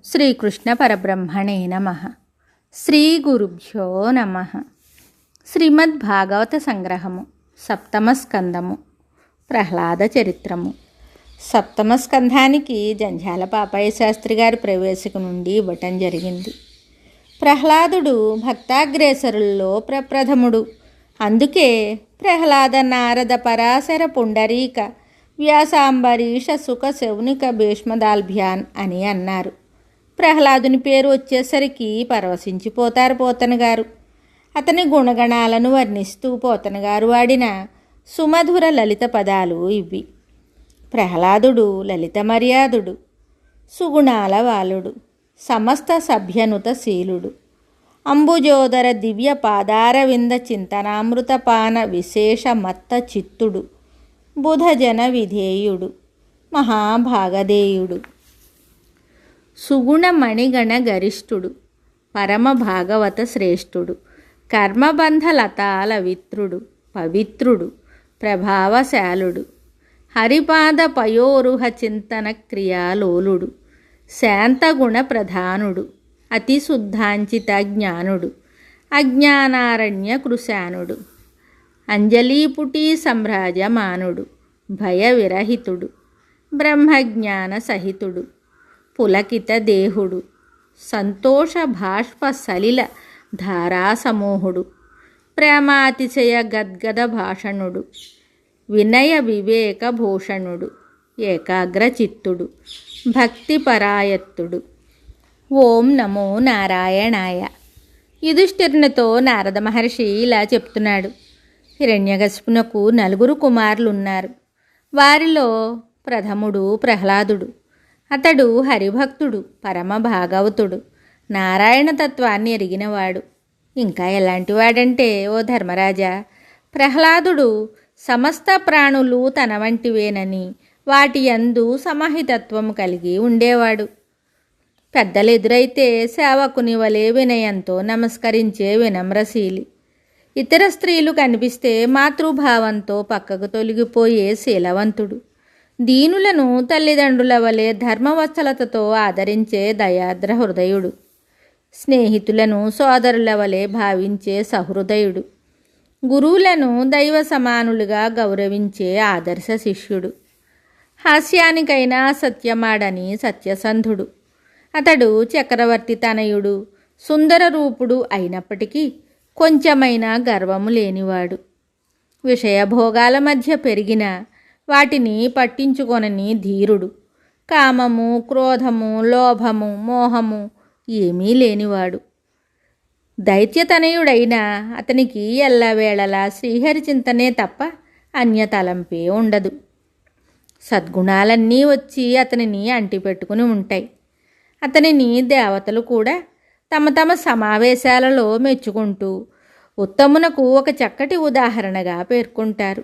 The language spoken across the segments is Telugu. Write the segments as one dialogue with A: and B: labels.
A: శ్రీకృష్ణ పరబ్రహ్మణే నమః. శ్రీ గురుభ్యో నమః. శ్రీమద్భాగవత సంగ్రహము, సప్తమ స్కందము, ప్రహ్లాద చరిత్రము. సప్తమ స్కంధానికి జంఝాల పాపయ్య శాస్త్రి గారి ప్రవేశిక నుండి ఇవ్వటం జరిగింది. ప్రహ్లాదుడు భక్తాగ్రేసరుల్లో ప్రప్రథముడు. అందుకే ప్రహ్లాద నారద పరాశర పుండరీక వ్యాసాంబరీష సుఖ శౌనిక భీష్మదాల్భ్యాన్ అని అన్నారు. ప్రహ్లాదుని పేరు వచ్చేసరికి పరవశించిపోతారు పోతన గారు. అతని గుణగణాలను వర్ణిస్తూ పోతన గారు వాడిన సుమధుర లలిత పదాలు ఇవి. ప్రహ్లాదుడు లలిత మర్యాదుడు, సుగుణాల వాలుడు, సమస్త సభ్యనుత శీలుడు, అంబుజోదర దివ్య పాదారవింద చింతనామృతపాన విశేష మత్త చిత్తుడు, బుధజన విధేయుడు, మహాభాగధేయుడు, సుగుణమణిగణ గరిష్ఠుడు, పరమ భాగవత శ్రేష్ఠుడు, కర్మబంధ లతాల విత్రుడు, పవిత్రుడు, ప్రభావశాలుడు, హరిపాద పయోరుహ చింతన క్రియాలోలుడు, శాంతగుణ ప్రధానుడు, అతి శుద్ధాంచిత జ్ఞానుడు, అజ్ఞానారణ్య కృశానుడు, అంజలీపుటీ సంభ్రాజమానుడు, భయ విరహితుడు, బ్రహ్మజ్ఞాన సహితుడు, పులకిత దేహుడు, సంతోష భాష్ప సలిల ధారాసమూహుడు, ప్రేమాతిశయ గద్గద భాషణుడు, వినయ వివేక భూషణుడు, ఏకాగ్రచిత్తుడు, భక్తిపరాయత్తుడు. ఓం నమో నారాయణాయ. యుధిష్ఠిరునితో నారద మహర్షి ఇలా చెప్తున్నాడు. హిరణ్యకశిపునకు 4 కుమారులున్నారు. వారిలో ప్రథముడు ప్రహ్లాదుడు. అతడు హరిభక్తుడు, పరమ భాగవతుడు, నారాయణ తత్వాన్ని ఎరిగినవాడు. ఇంకా ఎలాంటి వాడంటే, ఓ ధర్మరాజా, ప్రహ్లాదుడు సమస్త ప్రాణులు తన వంటివేనని వాటి యందు సమహితత్వము కలిగి ఉండేవాడు. పెద్దలు ఎదురైతే సేవకుని వలె వినయంతో నమస్కరించే వినమ్రశీలి. ఇతర స్త్రీలు కనిపిస్తే మాతృభావంతో పక్కకు తొలగిపోయే శీలవంతుడు. దీనులను తల్లిదండ్రుల వలె ధర్మవత్సలతతో ఆదరించే దయాద్ర హృదయుడు. స్నేహితులను సోదరుల వలె భావించే సహృదయుడు. గురువులను దైవ సమానులుగా గౌరవించే ఆదర్శ శిష్యుడు. హాస్యానికైనా సత్యమాడని సత్యసంధుడు. అతడు చక్రవర్తి తనయుడు, సుందర రూపుడు అయినప్పటికీ కొంచెమైనా గర్వము లేనివాడు. విషయభోగాల మధ్య పెరిగిన వాటిని పట్టించుకొనని ధీరుడు. కామము, క్రోధము, లోభము, మోహము ఏమీ లేనివాడు. దైత్యతనయుడైన అతనికి ఎల్లవేళలా శ్రీహరి చింతనే తప్ప అన్యతలంపే ఉండదు. సద్గుణాలన్నీ వచ్చి అతనిని అంటిపెట్టుకుని ఉంటాయి. అతనిని దేవతలు కూడా తమ తమ సమావేశాలలో మెచ్చుకుంటూ ఉత్తమునకు ఒక చక్కటి ఉదాహరణగా పేర్కొంటారు.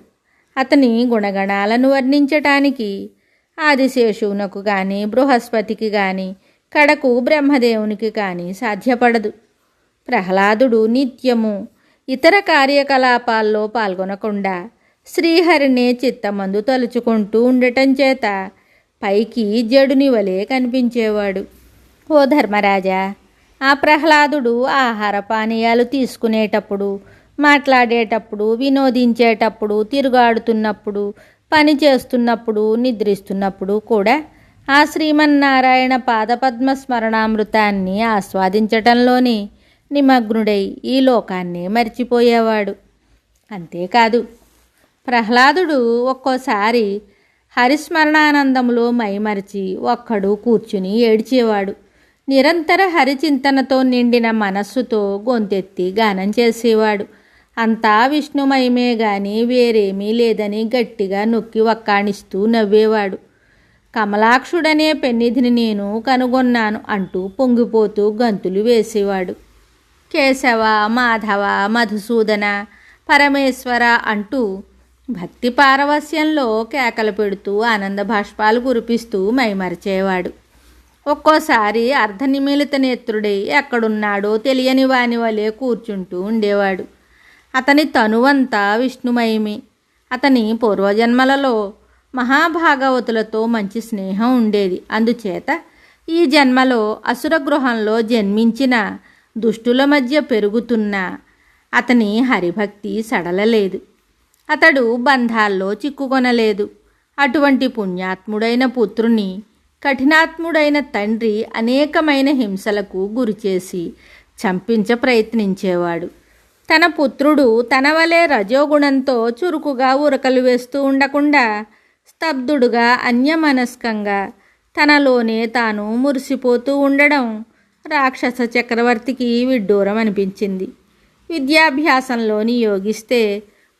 A: అతని గుణగణాలను వర్ణించటానికి ఆదిశేషువునకు కానీ, బృహస్పతికి కానీ, కడకు బ్రహ్మదేవునికి కానీ సాధ్యపడదు. ప్రహ్లాదుడు నిత్యము ఇతర కార్యకలాపాల్లో పాల్గొనకుండా శ్రీహరినే చిత్తమందు తలుచుకుంటూ ఉండటం చేత పైకి జడుని వలె కనిపించేవాడు. ఓ ధర్మరాజా, ఆ ప్రహ్లాదుడు ఆహార పానీయాలు తీసుకునేటప్పుడు, మాట్లాడేటప్పుడు, వినోదించేటప్పుడు, తిరుగాడుతున్నప్పుడు, పని చేస్తున్నప్పుడు, నిద్రిస్తున్నప్పుడు కూడా ఆ శ్రీమన్నారాయణ పాదపద్మ స్మరణామృతాన్ని ఆస్వాదించటంలోనే నిమగ్నుడై ఈ లోకాన్ని మర్చిపోయేవాడు. అంతేకాదు, ప్రహ్లాదుడు ఒక్కోసారి హరిస్మరణానందములో మైమరిచి ఒక్కడు కూర్చుని ఏడ్చేవాడు. నిరంతర హరిచింతనతో నిండిన మనస్సుతో గొంతెత్తి గానం చేసేవాడు. అంతా విష్ణుమయమే గాని వేరేమీ లేదని గట్టిగా నొక్కి వక్కాణిస్తూ నవ్వేవాడు. కమలాక్షుడనే పెన్నిధిని నేను కనుగొన్నాను అంటూ పొంగిపోతూ గంతులు వేసేవాడు. కేశవ, మాధవ, మధుసూదన, పరమేశ్వర అంటూ భక్తి పారవస్యంలో కేకలు పెడుతూ ఆనంద బాష్పాలు కురిపిస్తూ మైమరిచేవాడు. ఒక్కోసారి అర్ధనిమిలిత నేత్రుడై ఎక్కడున్నాడో తెలియని వాని వలె కూర్చుంటూ ఉండేవాడు. అతని తనువంతా విష్ణుమయమే. అతని పూర్వజన్మలలో మహాభాగవతులతో మంచి స్నేహం ఉండేది. అందుచేత ఈ జన్మలో అసుర గృహంలో జన్మించిన దుష్టుల మధ్య పెరుగుతున్న అతని హరిభక్తి సడలలేదు. అతడు బంధాల్లో చిక్కుకొనలేదు. అటువంటి పుణ్యాత్ముడైన పుత్రుని కఠినాత్ముడైన తండ్రి అనేకమైన హింసలకు గురిచేసి చంపించ ప్రయత్నించేవాడు. తన పుత్రుడు తన వలె రజోగుణంతో చురుకుగా ఉరకలు వేస్తూ ఉండకుండా స్తబ్దుడుగా అన్యమనస్కంగా తనలోనే తాను మురిసిపోతూ ఉండడం రాక్షస చక్రవర్తికి విడ్డూరం అనిపించింది. విద్యాభ్యాసంలో నియోగిస్తే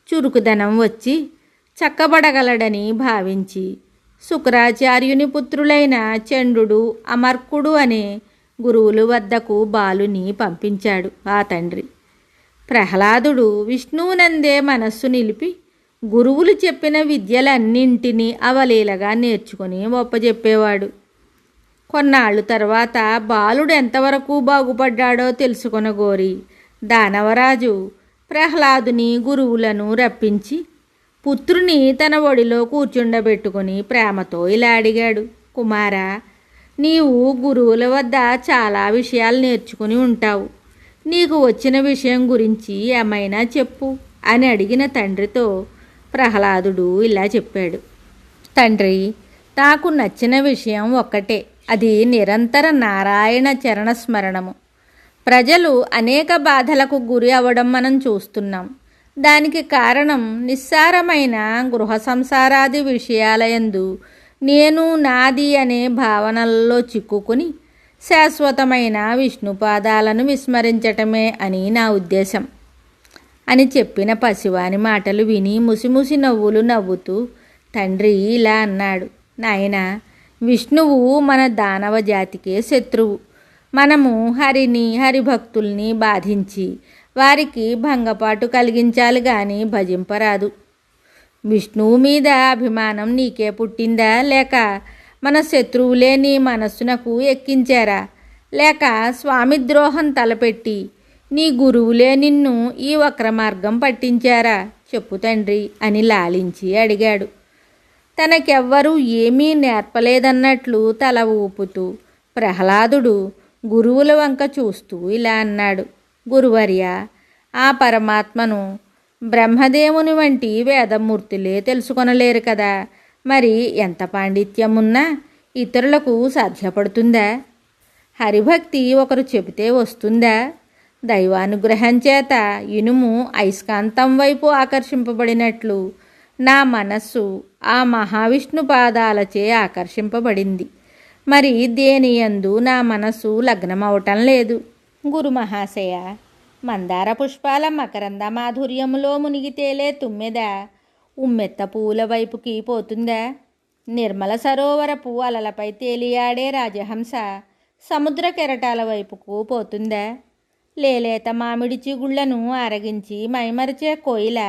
A: చురుకుదనం వచ్చి చక్కబడగలడని భావించి శుక్రాచార్యుని పుత్రులైన చండు, అమర్కుడు అనే గురువుల వద్దకు బాలుని పంపించాడు ఆ తండ్రి. ప్రహ్లాదుడు విష్ణువునందే మనస్సు నిలిపి గురువులు చెప్పిన విద్యలన్నింటినీ అవలీలగా నేర్చుకుని ఒప్పజెప్పేవాడు. కొన్నాళ్ళు తర్వాత బాలుడు ఎంతవరకు బాగుపడ్డాడో తెలుసుకొనగోరి దానవరాజు ప్రహ్లాదుని గురువులను రప్పించి పుత్రుని తన ఒడిలో కూర్చుండబెట్టుకుని ప్రేమతో ఇలా అడిగాడు. కుమారా, నీవు గురువుల వద్ద చాలా విషయాలు నేర్చుకుని ఉంటావు. నీకు వచ్చిన విషయం గురించి ఏమైనా చెప్పు అని అడిగిన తండ్రితో ప్రహ్లాదుడు ఇలా చెప్పాడు. తండ్రి, నాకు నచ్చిన విషయం ఒక్కటే. అది నిరంతర నారాయణ చరణస్మరణము. ప్రజలు అనేక బాధలకు గురి అవ్వడం మనం చూస్తున్నాం. దానికి కారణం నిస్సారమైన గృహ సంసారాది విషయాలయందు నేను నాది అనే భావనల్లో చిక్కుకుని శాశ్వతమైన విష్ణుపాదాలను విస్మరించటమే అని నా ఉద్దేశం అని చెప్పిన పసివాని మాటలు విని ముసిముసి నవ్వులు నవ్వుతూ తండ్రి ఇలా అన్నాడు. నాయనా, విష్ణువు మన దానవ జాతికే శత్రువు. మనము హరిని, హరిభక్తుల్ని బాధించి వారికి భంగపాటు కలిగించాలి కానీ భజింపరాదు. విష్ణువు మీద అభిమానం నీకే పుట్టిందా, లేక మన శత్రువులే నీ మనస్సునకు ఎక్కించారా, లేక స్వామి ద్రోహం తలపెట్టి నీ గురువులే నిన్ను ఈ వక్ర మార్గం పట్టించారా? చెప్పు తండ్రి అని లాలించి అడిగాడు. తనకెవ్వరూ ఏమీ నేర్పలేదన్నట్లు తల ఊపుతూ ప్రహ్లాదుడు గురువుల వంక చూస్తూ ఇలా అన్నాడు. గురువర్య, ఆ పరమాత్మను బ్రహ్మదేవుని వంటి వేదమూర్తులే తెలుసుకొనలేరు కదా. మరి ఎంత పాండిత్యమున్నా ఇతరులకు సాధ్యపడుతుందా? హరిభక్తి ఒకరు చెబితే వస్తుందా? దైవానుగ్రహం చేత ఇనుము అయస్కాంతం వైపు ఆకర్షింపబడినట్లు నా మనస్సు ఆ మహావిష్ణు పాదాలచే ఆకర్షింపబడింది. మరి దేనియందు నా మనస్సు లగ్నమవటం లేదు. గురు మహాశయ, మందార పుష్పాల మకరంద మాధుర్యములో మునిగి తేలే తుమ్మెద ఉమ్మెత్త పూల వైపుకి పోతుందా? నిర్మల సరోవరపు అలలపై తేలియాడే రాజహంస సముద్ర కెరటాల వైపుకు పోతుందా? లేలేత మామిడి చిగుళ్లను ఆరగించి మైమరిచే కోయిల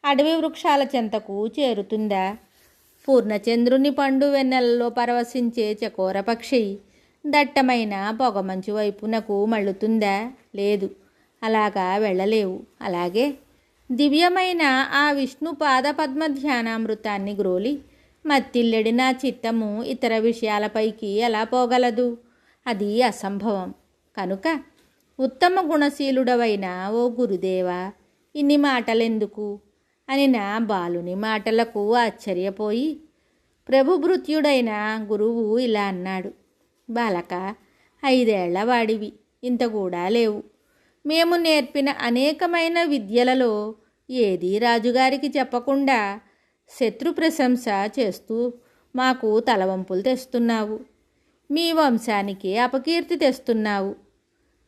A: అడవి వృక్షాల చెంతకు చేరుతుందా? పూర్ణచంద్రుని పండు వెన్నెలలో పరవశించే చకోర పక్షి దట్టమైన పొగమంచు వైపునకు మళ్ళుతుందా? లేదు, అలాగా వెళ్ళలేవు. అలాగే దివ్యమైన ఆ విష్ణు పాదపద్మ ధ్యానామృతాన్ని గ్రోలి మత్తిల్లెడి నా చిత్తము ఇతర విషయాలపైకి ఎలా పోగలదు? అది అసంభవం. కనుక ఉత్తమ గుణశీలుడవైన ఓ గురుదేవా, ఇన్ని మాటలెందుకు అని నా బాలుని మాటలకు ఆశ్చర్యపోయి ప్రభుభృత్యుడైన గురువు ఇలా అన్నాడు. బాలక, 5 ఏళ్ల వాడివి, ఇంత కూడా లేవు. మేము నేర్పిన అనేకమైన విద్యలలో ఏదీ రాజుగారికి చెప్పకుండా శత్రు ప్రశంస చేస్తూ మాకు తలవంపులు తెస్తున్నావు. మీ వంశానికి అపకీర్తి తెస్తున్నావు.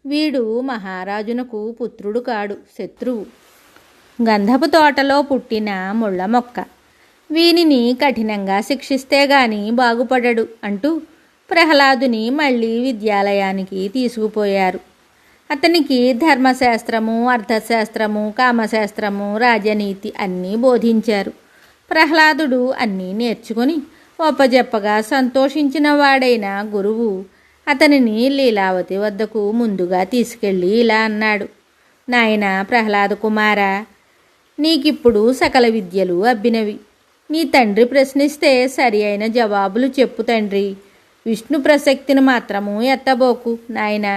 A: వీడు మహారాజునకు పుత్రుడు కాడు, శత్రువు. గంధపు తోటలో పుట్టిన ముళ్ళ మొక్క. వీనిని కఠినంగా శిక్షిస్తే గాని బాగుపడడు అంటూ ప్రహ్లాదుని మళ్ళీ విద్యాలయానికి తీసుకుపోయారు. అతనికి ధర్మశాస్త్రము, అర్థశాస్త్రము, కామశాస్త్రము, రాజనీతి అన్నీ బోధించారు. ప్రహ్లాదుడు అన్నీ నేర్చుకుని ఒప్పజెప్పగా సంతోషించిన వాడైన గురువు అతనిని లీలావతి వద్దకు ముందుగా తీసుకెళ్ళి ఇలా అన్నాడు. నాయనా ప్రహ్లాద కుమారా, నీకిప్పుడు సకల విద్యలు అబ్బినవి. నీ తండ్రి ప్రశ్నిస్తే సరి అయిన జవాబులు చెప్పు తండ్రి. విష్ణు ప్రసక్తిని మాత్రము ఎత్తబోకు నాయనా,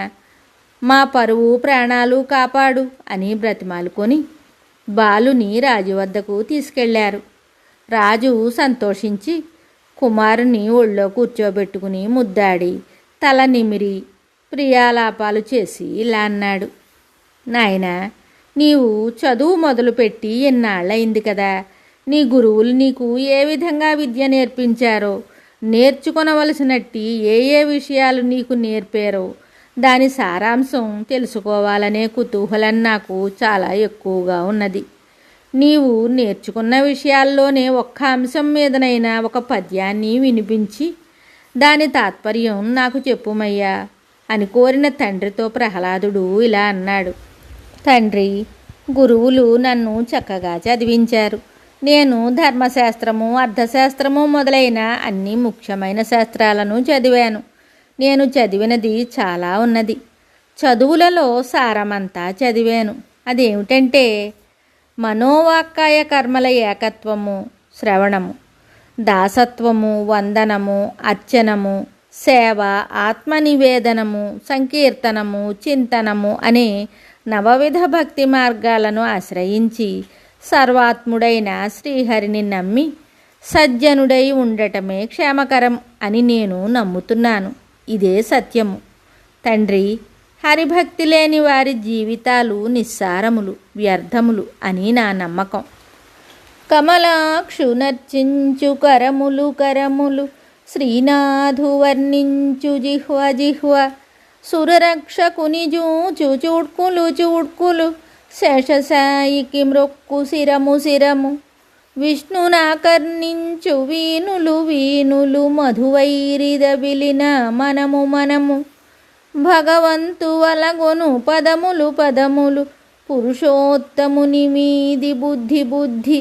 A: మా పరువు ప్రాణాలు కాపాడు అని బ్రతిమాలుకొని బాలుని రాజు వద్దకు తీసుకెళ్లారు. రాజు సంతోషించి కుమారుని ఒళ్ళో కూర్చోబెట్టుకుని ముద్దాడి తల నిమిరి ప్రియాలాపాలు చేసి ఇలా అన్నాడు. నాయనా, నీవు చదువు మొదలుపెట్టి ఎన్నాళ్ళయింది కదా. నీ గురువులు నీకు ఏ విధంగా విద్య నేర్పించారో, నేర్చుకొనవలసినట్టి ఏ ఏ విషయాలు నీకు నేర్పారో దాని సారాంశం తెలుసుకోవాలనే కుతూహలం నాకు చాలా ఎక్కువగా ఉన్నది. నీవు నేర్చుకున్న విషయాల్లోనే ఒక్క అంశం మీదనైనా ఒక పద్యాన్ని వినిపించి దాని తాత్పర్యం నాకు చెప్పుమయ్యా అని కోరిన తండ్రితో ప్రహ్లాదుడు ఇలా అన్నాడు. తండ్రి, గురువులు నన్ను చక్కగా చదివించారు. నేను ధర్మశాస్త్రము, అర్థశాస్త్రము మొదలైన అన్ని ముఖ్యమైన శాస్త్రాలను చదివాను. నేను చదివినది చాలా ఉన్నది. చదువులలో సారమంతా చదివాను. అదేమిటంటే మనోవాక్కాయ కర్మల ఏకత్వము, శ్రవణము, దాసత్వము, వందనము, అర్చనము, సేవ, ఆత్మనివేదనము, సంకీర్తనము, చింతనము అనే నవవిధ భక్తి మార్గాలను ఆశ్రయించి సర్వాత్ముడైన శ్రీహరిని నమ్మి సజ్జనుడై ఉండటమే క్షేమకరం అని నేను నమ్ముతున్నాను. ఇదే సత్యము. తండ్రి, హరిభక్తి లేని వారి జీవితాలు నిస్సారములు, వ్యర్థములు అని నా నమ్మకం. కమలాక్షు నర్చించు కరములు కరములు, శ్రీనాథు వర్ణించు జిహ్వ జిహ్వ, సురరక్షకుని జూచు చూడ్కులు చూడ్కులు, శేషసాయికి మ్రొక్కు శిరము శిరము, విష్ణునాకర్ణించు వీనులు వీనులు, మధువైరిదబిలిన మనము మనము, భగవంతు వలగొను పదములు పదములు, పురుషోత్తముని మీది బుద్ధి బుద్ధి,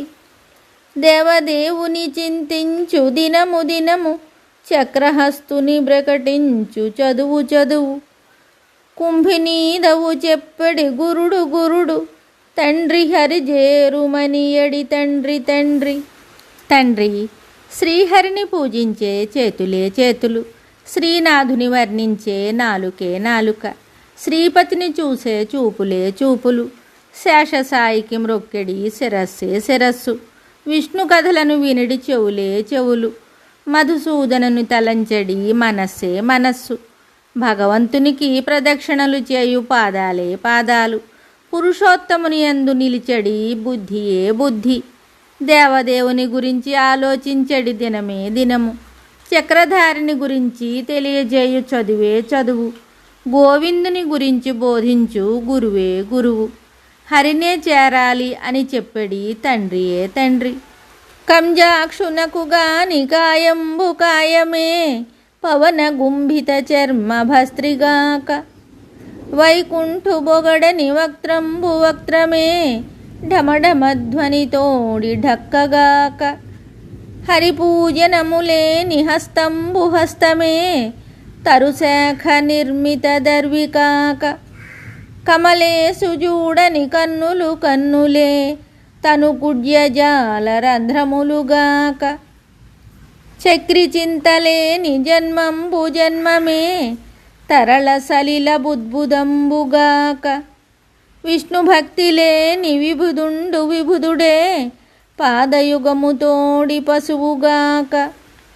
A: దేవదేవుని చింతించు దినము దినము, చక్రహస్తుని ప్రకటించు చదువు చదువు, కుంభినీదవు చెప్పడి గురుడు గురుడు, తండ్రి హరిజేరుమనియడి తండ్రి తండ్రి. తండ్రి, శ్రీహరిని పూజించే చేతులే చేతులు, శ్రీనాథుని వర్ణించే నాలుకే నాలుక, శ్రీపతిని చూసే చూపులే చూపులు, శేషసాయికి మ్రొక్కెడి శిరస్సే శిరస్సు, విష్ణు కథలను వినిడి చెవులే చెవులు, మధుసూదనుని తలంచడి మనస్సే మనస్సు, భగవంతునికి ప్రదక్షిణలు చేయు పాదాలే పాదాలు, పురుషోత్తముని యందు నిలిచడి బుద్ధియే బుద్ధి, దేవదేవుని గురించి ఆలోచించడి దినమే దినము, చక్రధారిని గురించి తెలియజేయు చదువే చదువు, గోవిందుని గురించి బోధించు గురువే గురువు, హరినే చేరాలి అని చెప్పడి తండ్రియే తండ్రి. కంజాక్షునకు గాని కాయంబు కాయమే, పవన గుంభిత చర్మ భస్త్రిగాక, వైకుంఠు బొగడని వక్త్రంబు వక్త్రమే, ఢమఢమధ్వనితోడి ఢక్కగాక, హరిపూజనములేని హస్తంబు హస్తమే, తరుశాఖ నిర్మిత దర్వికాక, కమలేసు చూడని కన్నులు కన్నులే, తను కుడ్యజాల రంధ్రములుగాక, చక్రి చింతలేని జన్మంబు జన్మమే, తరళ సలిల బుద్బుదంబుగాక, విష్ణు భక్తి లేని విభుదుండు విభుదుడే, పాదయుగముతోడి పశువుగాక.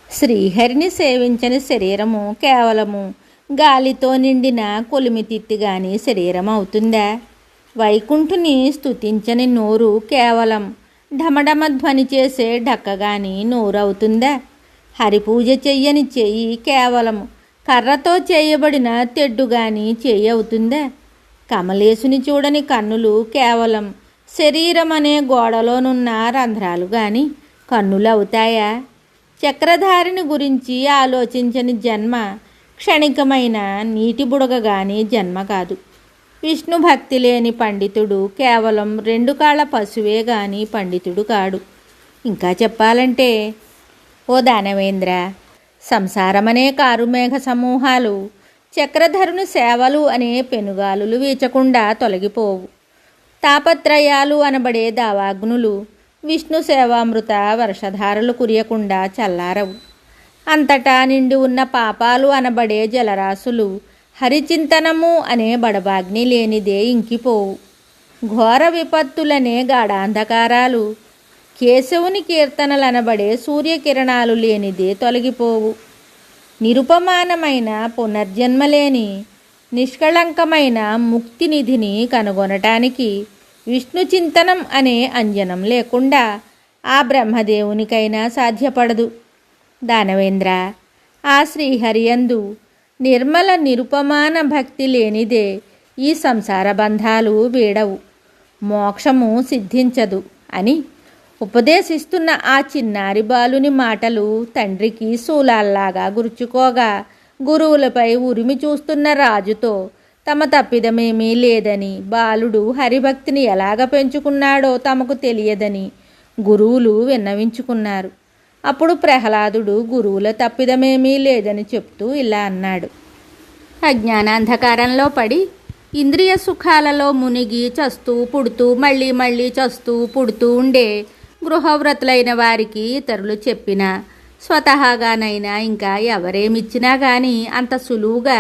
A: శ్రీహరిని సేవించని శరీరము కేవలము గాలితో నిండిన కొలిమితిత్తి గాని శరీరం అవుతుందా? వైకుంఠుని స్తుతించని నోరు కేవలం ఢమఢమధ్వని చేసే ఢక్కగాని నోరు అవుతుందా? హరిపూజ చెయ్యని చెయ్యి కేవలం కర్రతో చేయబడిన తెడ్డుగాని చెయ్యి అవుతుందా? కమలేశుని చూడని కన్నులు కేవలం శరీరం అనే గోడలోనున్న రంధ్రాలు గాని కన్నులు అవుతాయా? చక్రధారిని గురించి ఆలోచించని జన్మ క్షణికమైన నీటి బుడగ గాని జన్మ కాదు. విష్ణు భక్తి లేని పండితుడు కేవలం 2 కాళ్ళ పశువే గాని పండితుడు కాడు. ఇంకా చెప్పాలంటే, ఓ దానవేంద్ర, సంసారమనే కారుమేఘ సమూహాలు చక్రధరుని సేవలు అనే పెనుగాలులు వీచకుండా తొలగిపోవు. తాపత్రయాలు అనబడే దావాగ్నులు విష్ణు సేవామృత వర్షధారలు కురియకుండా చల్లారవు. అంతటా నిండి ఉన్న పాపాలు అనబడే జలరాశులు హరిచింతనము అనే బడబాగ్ని లేనిదే ఇంకిపోవు. ఘోర విపత్తులనే గాఢాంధకారాలు కేశవుని కీర్తనలనబడే సూర్యకిరణాలు లేనిదే తొలగిపోవు. నిరుపమానమైన పునర్జన్మలేని నిష్కళంకమైన ముక్తినిధిని కనుగొనటానికి విష్ణు చింతనం అనే అంజనం లేకుండా ఆ బ్రహ్మదేవునికైనా సాధ్యపడదు. దానవేంద్ర, ఆ శ్రీహరియందు నిర్మల నిరుపమాన భక్తి లేనిదే ఈ సంసార బంధాలు వీడవు, మోక్షము సిద్ధించదు అని ఉపదేశిస్తున్న ఆ చిన్నారి బాలుని మాటలు తండ్రికి శూలాల్లాగా గుర్చుకోగా, గురువులపై ఉరిమి చూస్తున్న రాజుతో తమ తప్పిదమేమీ లేదని, బాలుడు హరిభక్తిని ఎలాగ పెంచుకున్నాడో తమకు తెలియదని గురువులు విన్నవించుకున్నారు. అప్పుడు ప్రహ్లాదుడు గురువుల తప్పిదమేమీ లేదని చెప్తూ ఇలా అన్నాడు. అజ్ఞానాంధకారంలో పడి ఇంద్రియ సుఖాలలో మునిగి చస్తూ పుడుతూ మళ్ళీ మళ్ళీ చస్తూ పుడుతూ ఉండే గృహవ్రతులైన వారికి ఇతరులు చెప్పినా స్వతహాగానైనా ఇంకా ఎవరేమిచ్చినా కానీ అంత సులువుగా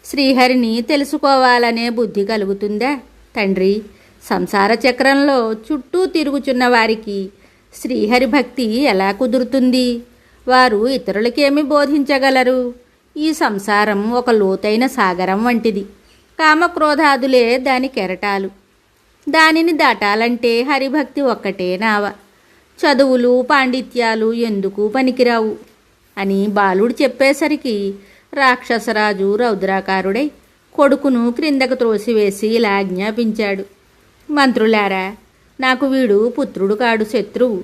A: శ్రీహరిని తెలుసుకోవాలనే బుద్ధి కలుగుతుందా తండ్రి? సంసార చక్రంలో చుట్టూ తిరుగుచున్న వారికి శ్రీహరి భక్తి ఎలా కుదురుతుంది? వారు ఇతరులకేమి బోధించగలరు? ఈ సంసారం ఒక లోతైన సాగరం వంటిది. కామక్రోధాదులే దాని కెరటాలు. దానిని దాటాలంటే హరిభక్తి ఒక్కటే నావ. చదువులు పాండిత్యాలు ఎందుకు పనికిరావు అని బాలుడు చెప్పేసరికి రాక్షసరాజు రౌద్రాకారుడై కొడుకును క్రిందకు త్రోసివేసి ఇలా ఆజ్ఞాపించాడు. మంత్రులారా, నాకు వీడు పుత్రుడు కాడు, శత్రువు.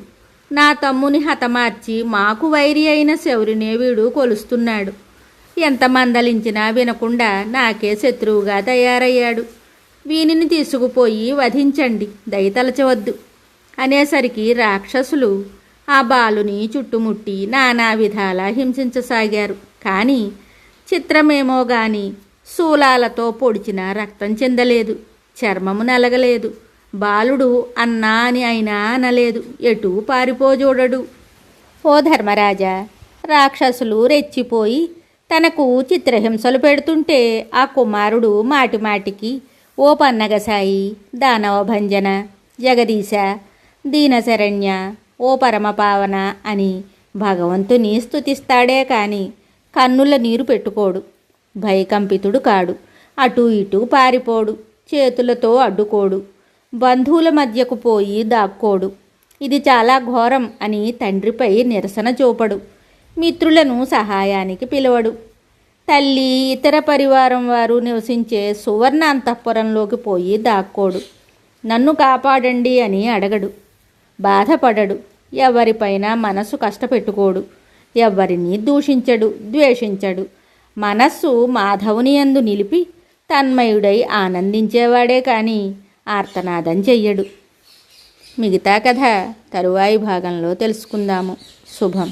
A: నా తమ్ముని హతమార్చి మాకు వైరి అయిన శౌరినే వీడు కొలుస్తున్నాడు. ఎంత మందలించినా వినకుండా నాకే శత్రువుగా తయారయ్యాడు. వీనిని తీసుకుపోయి వధించండి, దయతలచవద్దు అనేసరికి రాక్షసులు ఆ బాలుని చుట్టుముట్టి నానా విధాలా హింసించసాగారు. కానీ చిత్రమేమో గాని శూలాలతో పొడిచిన రక్తం చెందలేదు, చర్మము నలగలేదు. బాలుడు అన్నా అని అయినా అనలేదు, ఎటూ పారిపోజూడడు. ఓ ధర్మరాజా, రాక్షసులు రెచ్చిపోయి తనకు చిత్రహింసలు పెడుతుంటే ఆ కుమారుడు మాటిమాటికి ఓ పన్నగసాయి, దానవభంజన, జగదీశ, దీనశరణ్య, ఓ పరమపావన అని భగవంతుని స్తుతిస్తాడే కాని కన్నుల నీరు పెట్టుకోడు. భయకంపితుడు కాడు. అటూ ఇటూ పారిపోడు. చేతులతో అడ్డుకోడు. బంధువుల మధ్యకు పోయి దాక్కోడు. ఇది చాలా ఘోరం అని తండ్రిపై నిరసన చూపడు. మిత్రులను సహాయానికి పిలవడు. తల్లి ఇతర పరివారం వారు నివసించే సువర్ణ అంతఃపురంలోకి పోయి దాక్కోడు. నన్ను కాపాడండి అని అడగడు. బాధపడడు. ఎవరిపైన మనసు కష్టపెట్టుకోడు. ఎవ్వరిని దూషించడు, ద్వేషించడు. మనస్సు మాధవుని యందు నిలిపి తన్మయుడై ఆనందించేవాడే కానీ ఆర్తనాదం చెయ్యడు. మిగతా కథ తరువాయి భాగంలో తెలుసుకుందాము. శుభం.